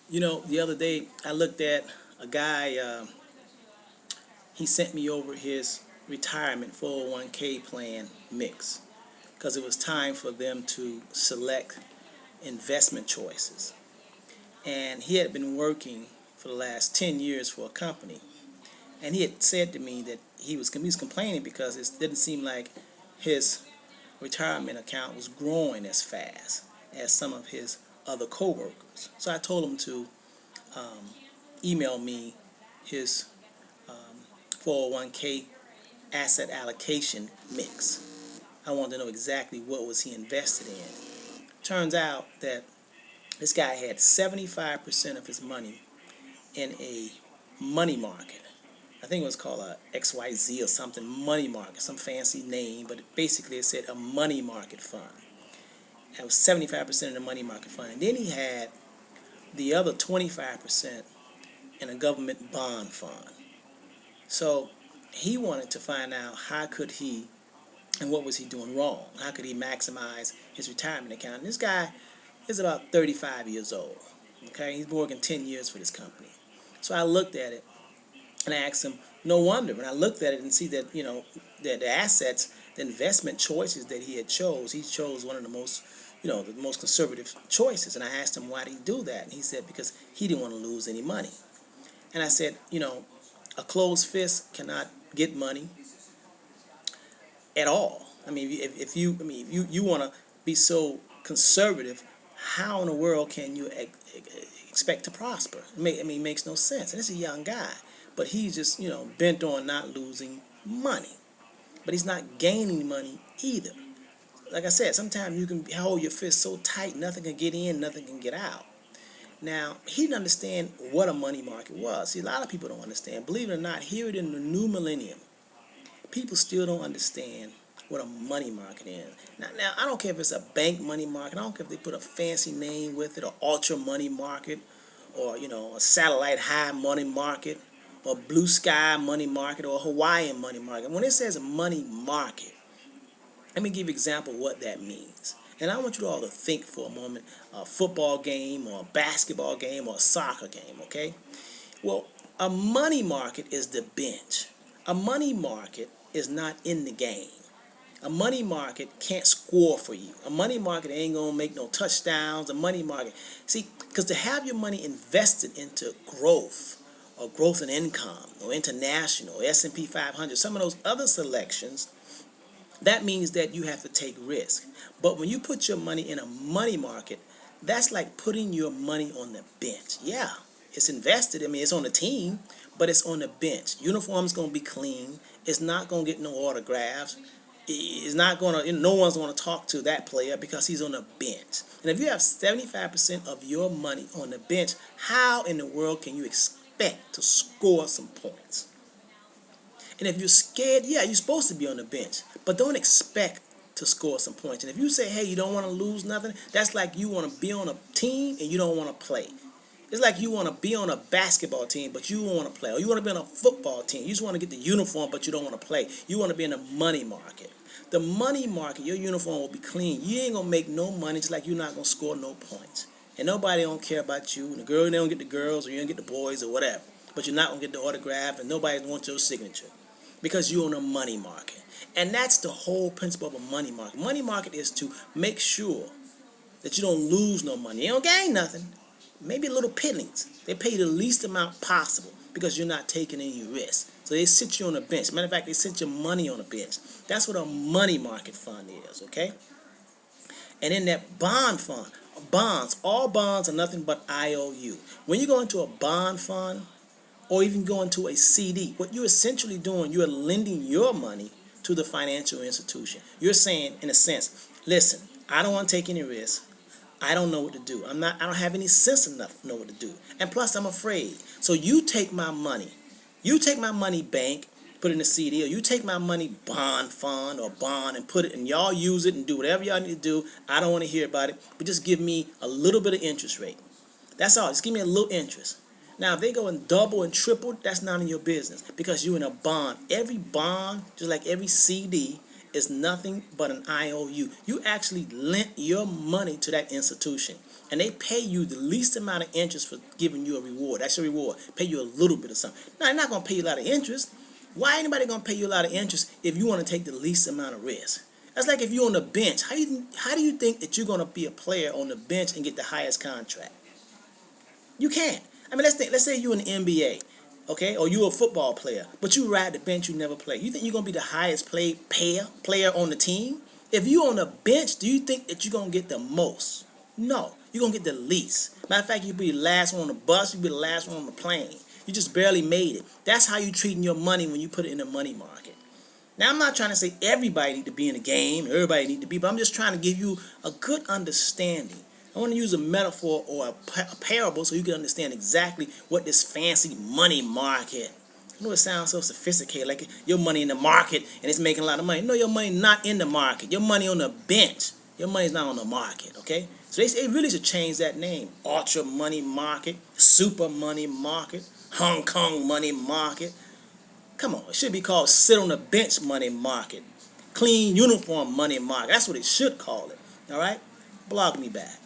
You know, the other day I looked at a guy, he sent me over his retirement 401k plan mix because it was time for them to select investment choices. And he had been working for the last 10 years for a company. And he had said to me that he was complaining because it didn't seem like his retirement account was growing as fast as some of his other coworkers. So I told him to um, email me his 401k asset allocation mix. I wanted to know exactly what was he invested in. Turns out that this guy had 75% of his money in a money market. I think it was called a XYZ or something, money market, some fancy name, but basically it said a money market fund. It was 75% in the money market fund. And then he had the other 25% in a government bond fund. So he wanted to find out how could he and what was he doing wrong? How could he maximize his retirement account? And this guy is about 35 years old. Okay, he's been working 10 years for this company. So I looked at it and I asked him, no wonder. When I looked at it and see that, that the assets, the investment choices that he chose one of the most, the most conservative choices. And I asked him, why did he do that? And he said, because he didn't want to lose any money. And I said, a closed fist cannot get money at all. I mean, if you want to be so conservative, how in the world can you expect to prosper? It makes no sense. And it's a young guy, but he's just bent on not losing money, but he's not gaining money either. Like I said, sometimes you can hold your fist so tight, nothing can get in, nothing can get out. Now, he didn't understand what a money market was. See, a lot of people don't understand. Believe it or not, here in the new millennium, people still don't understand what a money market is. Now, I don't care if it's a bank money market. I don't care if they put a fancy name with it, or ultra money market, or a satellite high money market, or blue sky money market, or Hawaiian money market. When it says money market, let me give you an example of what that means. And I want you all to think for a moment: a football game, or a basketball game, or a soccer game. Okay? Well, a money market is the bench. A money market is not in the game. A money market can't score for you. A money market ain't gonna make no touchdowns. A money market, see, because to have your money invested into growth, or growth in income, or international, or S&P 500, some of those other selections, that means that you have to take risk. But when you put your money in a money market, that's like putting your money on the bench. Yeah, it's invested. I mean, it's on the team, but it's on the bench. Uniform's gonna be clean. It's not gonna get no autographs. It's not gonna. No one's gonna talk to that player because he's on the bench. And if you have 75% of your money on the bench, how in the world can you expect to score some points? And if you're scared, yeah, you're supposed to be on the bench, but don't expect to score some points. And if you say, hey, you don't want to lose nothing, that's like you want to be on a team and you don't want to play. It's like you want to be on a basketball team, but you don't want to play. Or you want to be on a football team. You just want to get the uniform, but you don't want to play. You want to be in the money market. The money market, your uniform will be clean. You ain't going to make no money, just like you're not going to score no points. And nobody don't care about you. And the girl, they don't get the girls, or you don't get the boys, or whatever. But you're not going to get the autograph, and nobody wants your signature because you're on a money market. And that's the whole principle of a money market. Money market is to make sure that you don't lose no money. You don't gain nothing. Maybe a little piddlings. They pay you the least amount possible because you're not taking any risks. So they sit you on a bench. Matter of fact, they sit your money on a bench. That's what a money market fund is, okay? And in that bond fund, bonds, all bonds are nothing but IOU. When you go into a bond fund, or even go into a CD, what you're essentially doing, you're lending your money to the financial institution. You're saying, in a sense, listen, I don't want to take any risks. I don't know what to do. I don't have any sense enough to know what to do. And plus I'm afraid. So you take my money. You take my money bank, put it in a CD, or you take my money bond fund or bond and put it, and y'all use it and do whatever y'all need to do. I don't want to hear about it. But just give me a little bit of interest rate. That's all. Just give me a little interest. Now, if they go and double and triple, that's none of your business because you're in a bond. Every bond, just like every CD, is nothing but an IOU. You actually lent your money to that institution. and they pay you the least amount of interest for giving you a reward. That's your reward. Pay you a little bit of something. Now, they're not going to pay you a lot of interest. Why anybody going to pay you a lot of interest if you want to take the least amount of risk? That's like if you're on the bench. How do you think that you're going to be a player on the bench and get the highest contract? You can't. I mean, let's say you're in the NBA, okay, or you're a football player, but you ride the bench, you never play. You think you're going to be the highest player on the team? If you're on the bench, do you think that you're going to get the most? No, you're going to get the least. Matter of fact, you'll be the last one on the bus, you'll be the last one on the plane. You just barely made it. That's how you treating your money when you put it in the money market. Now, I'm not trying to say everybody need to be in the game, everybody need to be, but I'm just trying to give you a good understanding. I want to use a metaphor or a parable so you can understand exactly what this fancy money market. I know it sounds so sophisticated, like your money in the market and it's making a lot of money. No, your money not in the market. Your money on the bench. Your money's not on the market, okay? So they really should change that name. Ultra money market, super money market, Hong Kong money market. Come on, it should be called sit on the bench money market. Clean uniform money market. That's what it should call it, all right? Blog me back.